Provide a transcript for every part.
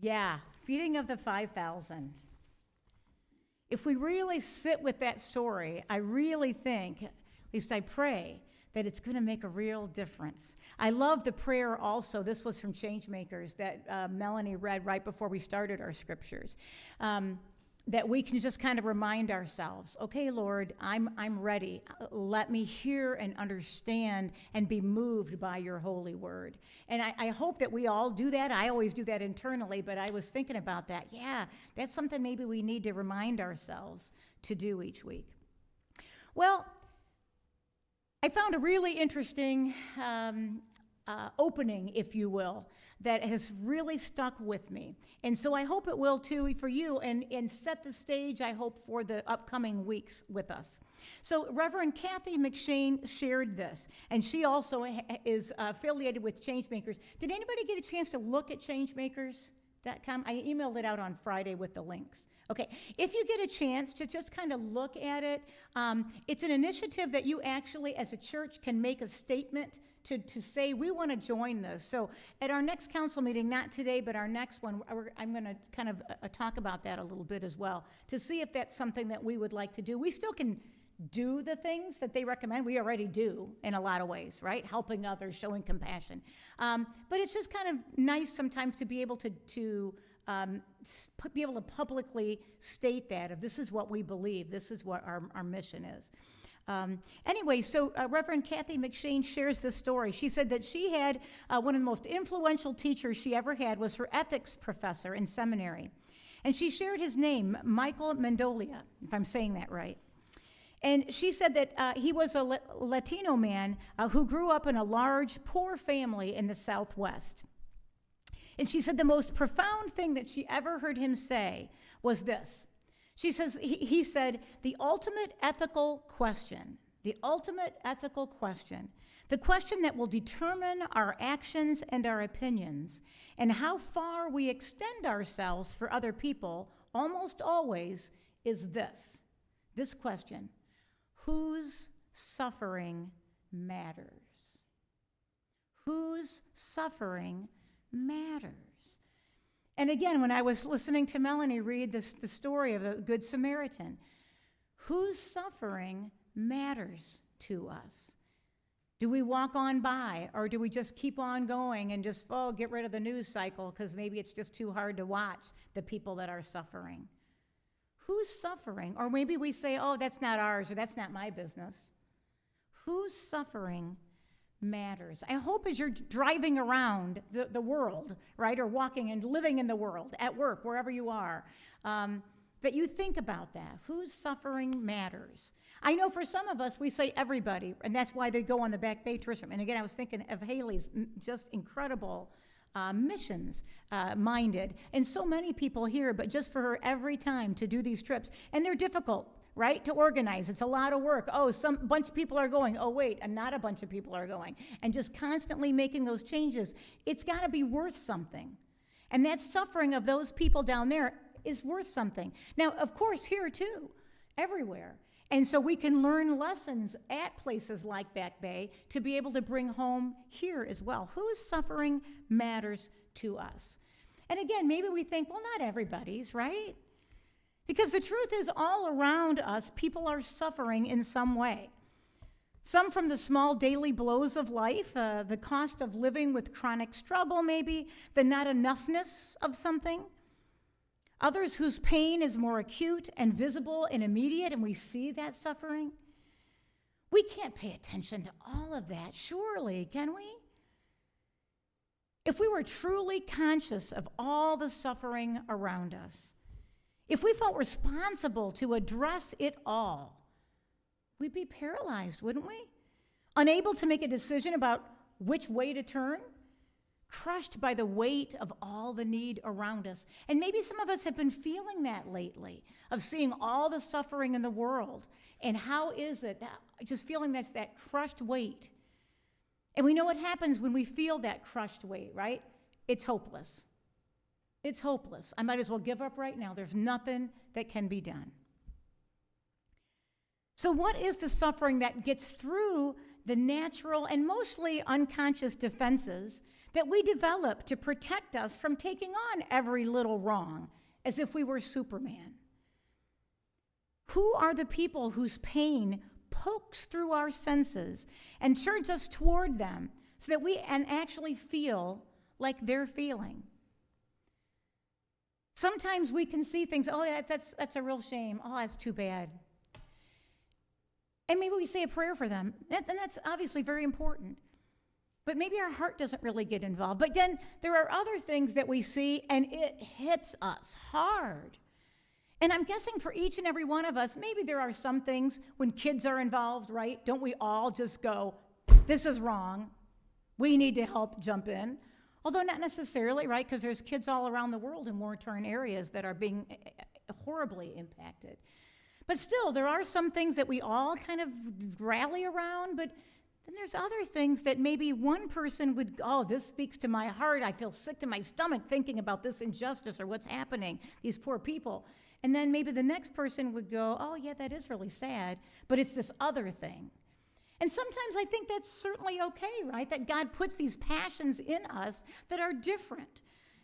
Yeah, feeding of the 5,000. If we really sit with that story, I really think, at least I pray, that it's going to make a real difference. I love the prayer also. This was from Changemakers that Melanie read right before we started our scriptures. That we can just kind of remind ourselves, okay, Lord, I'm ready. Let me hear and understand and be moved by your holy word. And I hope that we all do that. I always do that internally, but I was thinking about that. Yeah, that's something maybe we need to remind ourselves to do each week. Well, I found a really interesting opening, if you will, that has really stuck with me. And so I hope it will too for you and set the stage, I hope, for the upcoming weeks with us. So Reverend Kathy McShane shared this, and she also is affiliated with Changemakers. Did anybody get a chance to look at Changemakers.com? I emailed it out on Friday with the links. Okay, if you get a chance to just kind of look at it, it's an initiative that you actually, as a church, can make a statement to say, we want to join this. So at our next council meeting, not today, but our next one, I'm going to kind of talk about that a little bit as well, to see if that's something that we would like to do. We still can do the things that they recommend. We already do in a lot of ways, right? Helping others, showing compassion. But it's just kind of nice sometimes to be able to be able to publicly state that, if this is what we believe, this is what our mission is. Anyway, so Reverend Kathy McShane shares this story. She said that she had one of the most influential teachers she ever had was her ethics professor in seminary. And she shared his name, Michael Mendolia, if I'm saying that right. And she said that he was a Latino man who grew up in a large, poor family in the Southwest. And she said the most profound thing that she ever heard him say was this. She says, he said, the ultimate ethical question the question that will determine our actions and our opinions and how far we extend ourselves for other people, almost always, is this question: whose suffering matters? Whose suffering matters? And again, when I was listening to Melanie read the story of the Good Samaritan, whose suffering matters to us? Do we walk on by, or do we just keep on going and just, get rid of the news cycle because maybe it's just too hard to watch the people that are suffering? Who's suffering? Or maybe we say, that's not ours, or that's not my business. Whose suffering matters? I hope as you're driving around the world, right, or walking and living in the world, at work, wherever you are, that you think about that. Whose suffering matters? I know for some of us, we say everybody, and that's why they go on the Back Bay tourism. And again, I was thinking of Haley's just incredible missions minded, and so many people here, but just for her every time to do these trips, and they're difficult, right, to organize. It's a lot of work. Some bunch of people are going. Wait, and not a bunch of people are going. And just constantly making those changes. It's got to be worth something. And that suffering of those people down there is worth something. Now, of course, here too, everywhere. And so we can learn lessons at places like Back Bay to be able to bring home here as well. Whose suffering matters to us? And again, maybe we think, not everybody's, right? Because the truth is, all around us, people are suffering in some way. Some from the small daily blows of life, the cost of living with chronic struggle maybe, the not enoughness of something. Others whose pain is more acute and visible and immediate, and we see that suffering. We can't pay attention to all of that, surely, can we? If we were truly conscious of all the suffering around us, if we felt responsible to address it all, we'd be paralyzed, wouldn't we? Unable to make a decision about which way to turn, crushed by the weight of all the need around us. And maybe some of us have been feeling that lately, of seeing all the suffering in the world. And how is it that just feeling that crushed weight? And we know what happens when we feel that crushed weight, right? It's hopeless. It's hopeless. I might as well give up right now. There's nothing that can be done. So what is the suffering that gets through the natural and mostly unconscious defenses that we develop to protect us from taking on every little wrong as if we were Superman. Who are the people whose pain pokes through our senses and turns us toward them so that we actually feel like they're feeling? Sometimes we can see things, oh, yeah, that's a real shame. Oh, that's too bad. And maybe we say a prayer for them, and that's obviously very important. But maybe our heart doesn't really get involved. But then there are other things that we see, and it hits us hard. And I'm guessing for each and every one of us, maybe there are some things when kids are involved, right? Don't we all just go, this is wrong. We need to help jump in. Although not necessarily, right? Because there's kids all around the world in war-torn areas that are being horribly impacted. But still, there are some things that we all kind of rally around, but then there's other things that maybe one person would, oh, this speaks to my heart. I feel sick to my stomach thinking about this injustice or what's happening, these poor people. And then maybe the next person would go, oh, yeah, that is really sad, but it's this other thing. And sometimes I think that's certainly okay, right? That God puts these passions in us that are different.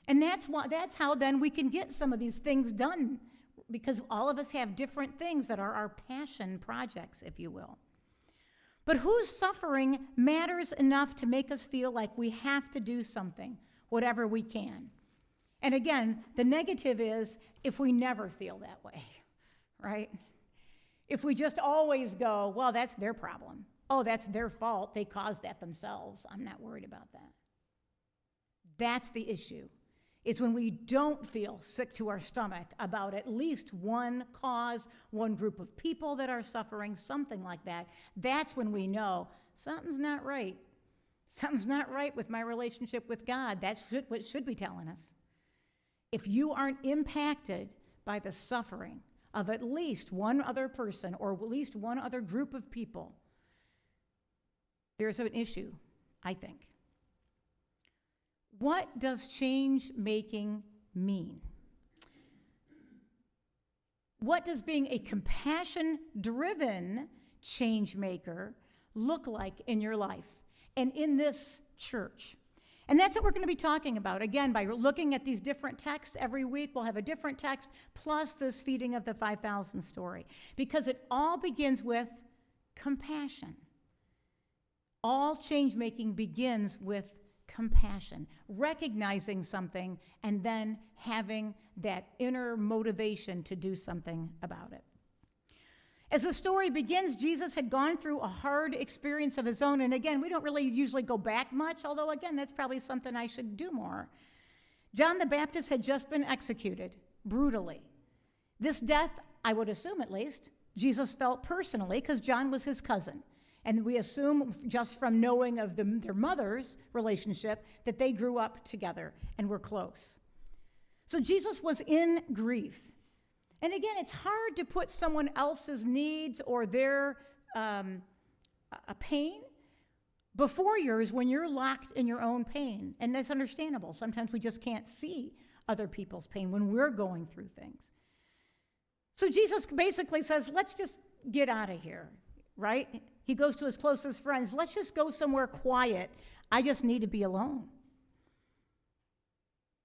And that's how then we can get some of these things done, because all of us have different things that are our passion projects, if you will. But whose suffering matters enough to make us feel like we have to do something, whatever we can? And again, the negative is if we never feel that way, right? If we just always go, well, that's their problem. Oh, that's their fault. They caused that themselves. I'm not worried about that. That's the issue, is when we don't feel sick to our stomach about at least one cause, one group of people that are suffering, something like that. That's when we know something's not right. Something's not right with my relationship with God. That's what it should be telling us. If you aren't impacted by the suffering of at least one other person or at least one other group of people, there's an issue, I think. What does change making mean? What does being a compassion-driven change maker look like in your life and in this church? And that's what we're going to be talking about. Again, by looking at these different texts every week, we'll have a different text plus this feeding of the 5,000 story, because it all begins with compassion. All change making begins with compassion, recognizing something and then having that inner motivation to do something about it. As the story begins, Jesus had gone through a hard experience of his own. And again, we don't really usually go back much, although again, that's probably something I should do more. John the Baptist had just been executed brutally. This death, I would assume at least, Jesus felt personally because John was his cousin. And we assume just from knowing of their mother's relationship that they grew up together and were close. So Jesus was in grief. And again, it's hard to put someone else's needs or their pain before yours when you're locked in your own pain. And that's understandable. Sometimes we just can't see other people's pain when we're going through things. So Jesus basically says, let's just get out of here, right? He goes to his closest friends, let's just go somewhere quiet. I just need to be alone.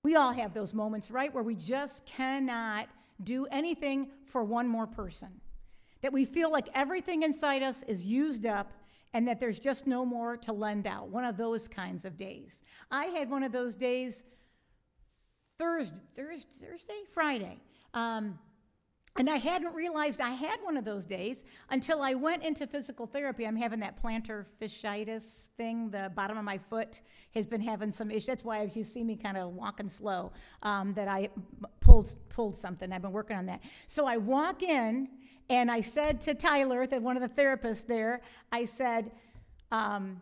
We all have those moments, right, where we just cannot do anything for one more person. That we feel like everything inside us is used up and that there's just no more to lend out. One of those kinds of days. I had one of those days Friday. And I hadn't realized I had one of those days until I went into physical therapy. I'm having that plantar fasciitis thing. The bottom of my foot has been having some issues. That's why if you see me kind of walking slow, that I pulled something. I've been working on that. So I walk in, and I said to Tyler, one of the therapists there, I said, I'm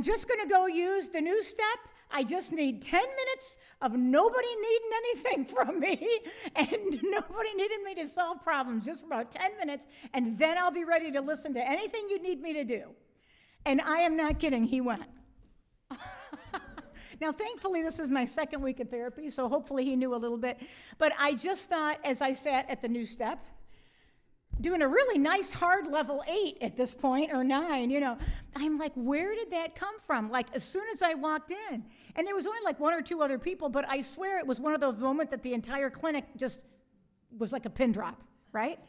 just going to go use the new step. I just need 10 minutes of nobody needing anything from me and nobody needing me to solve problems, just for about 10 minutes, and then I'll be ready to listen to anything you need me to do. And I am not kidding, he went. Now, thankfully, this is my second week of therapy, so hopefully he knew a little bit. But I just thought, as I sat at the new step, doing a really nice hard level 8 at this point, or 9, I'm like, where did that come from? Like, as soon as I walked in, and there was only like 1 or 2 other people, but I swear it was one of those moments that the entire clinic just was like a pin drop, right?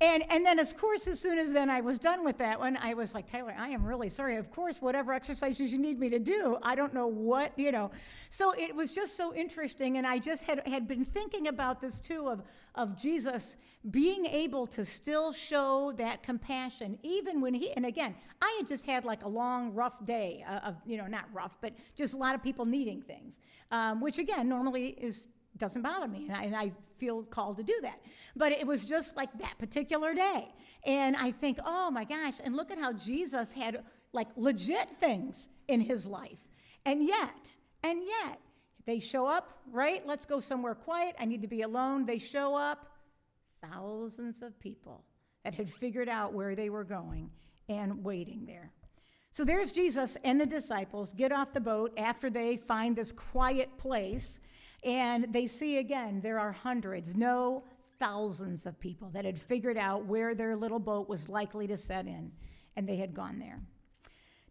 And then, of course, as soon as then I was done with that one, I was like, Tyler, I am really sorry. Of course, whatever exercises you need me to do, I don't know what, So it was just so interesting, and I just had been thinking about this, too, of Jesus being able to still show that compassion, even when and again, I had just had like a long, rough day of not rough, but just a lot of people needing things, which, again, normally doesn't bother me, and I feel called to do that. But it was just like that particular day. And I think, oh my gosh, and look at how Jesus had like legit things in his life. And yet, they show up, right? Let's go somewhere quiet. I need to be alone. They show up, thousands of people that had figured out where they were going and waiting there. So there's Jesus and the disciples get off the boat after they find this quiet place. And they see again, there are hundreds, no thousands of people that had figured out where their little boat was likely to set in, and they had gone there.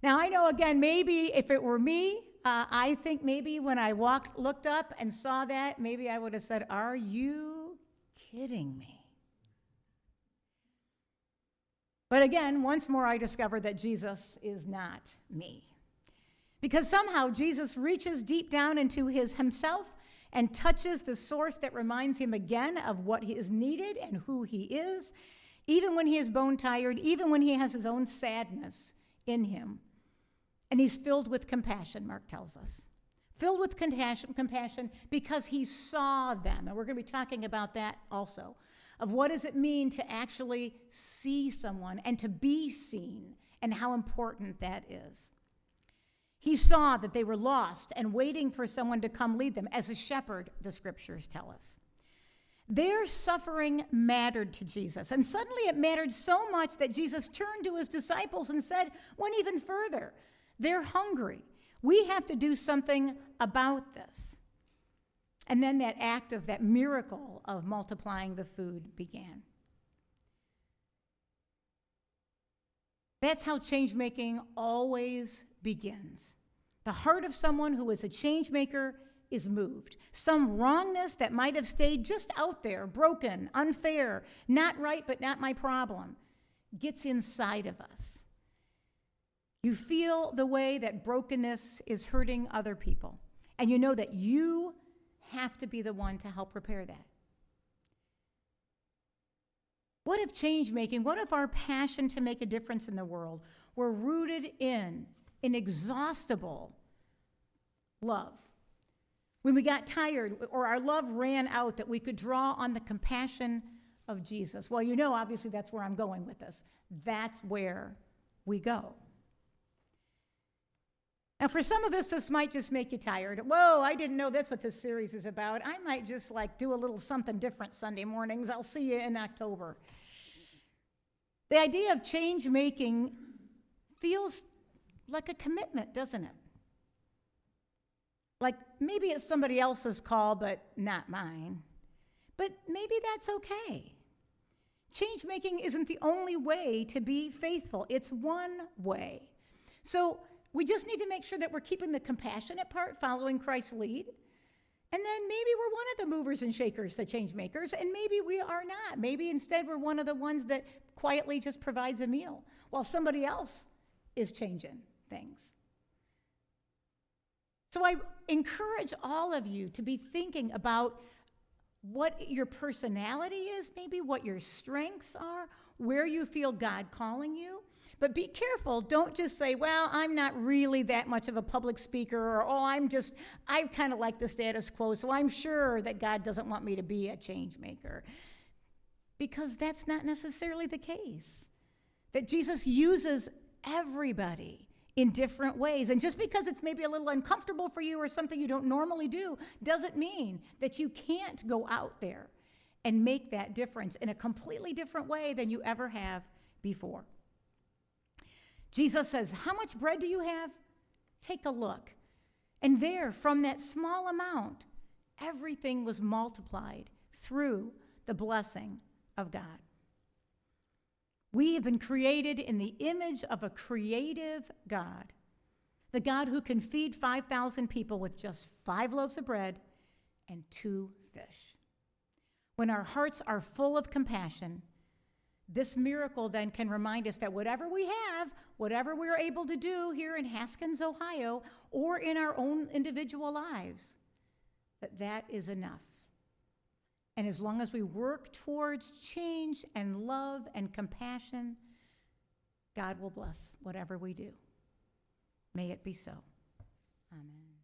Now, I know, again, maybe if it were me, I think maybe when I looked up and saw that, maybe I would have said, are you kidding me? But again, once more, I discovered that Jesus is not me. Because somehow Jesus reaches deep down into himself and touches the source that reminds him again of what is needed and who he is, even when he is bone tired, even when he has his own sadness in him. And he's filled with compassion, Mark tells us. Filled with compassion because he saw them. And we're going to be talking about that also, of what does it mean to actually see someone and to be seen, and how important that is. He saw that they were lost and waiting for someone to come lead them, as a shepherd, the scriptures tell us. Their suffering mattered to Jesus, and suddenly it mattered so much that Jesus turned to his disciples and said, went even further, they're hungry. We have to do something about this. And then that miracle of multiplying the food began. That's how change-making always begins. The heart of someone who is a change maker is moved. Some wrongness that might have stayed just out there, broken, unfair, not right, but not my problem, gets inside of us. You feel the way that brokenness is hurting other people, and you know that you have to be the one to help repair that. What if change-making, what if our passion to make a difference in the world were rooted in inexhaustible love? When we got tired or our love ran out, that we could draw on the compassion of Jesus. Well, obviously that's where I'm going with this. That's where we go. Now, for some of us, this might just make you tired. Whoa, I didn't know that's what this series is about. I might just do a little something different Sunday mornings. I'll see you in October. The idea of change making feels like a commitment, doesn't it? Like maybe it's somebody else's call, but not mine. But maybe that's okay. Change making isn't the only way to be faithful. It's one way. So we just need to make sure that we're keeping the compassionate part, following Christ's lead. And then maybe we're one of the movers and shakers, the change makers, and maybe we are not. Maybe instead we're one of the ones that quietly just provides a meal while somebody else is changing things. So I encourage all of you to be thinking about what your personality is, maybe what your strengths are, where you feel God calling you. But be careful. Don't just say, well, I'm not really that much of a public speaker, or, I kind of like the status quo, so I'm sure that God doesn't want me to be a change maker. Because that's not necessarily the case. That Jesus uses everybody in different ways. And just because it's maybe a little uncomfortable for you or something you don't normally do, doesn't mean that you can't go out there and make that difference in a completely different way than you ever have before. Jesus says, how much bread do you have? Take a look. And there, from that small amount, everything was multiplied through the blessing of God. We have been created in the image of a creative God, the God who can feed 5,000 people with just 5 loaves of bread and 2 fish. When our hearts are full of compassion, this miracle then can remind us that whatever we have, whatever we're able to do here in Haskins, Ohio, or in our own individual lives, that is enough. And as long as we work towards change and love and compassion, God will bless whatever we do. May it be so. Amen.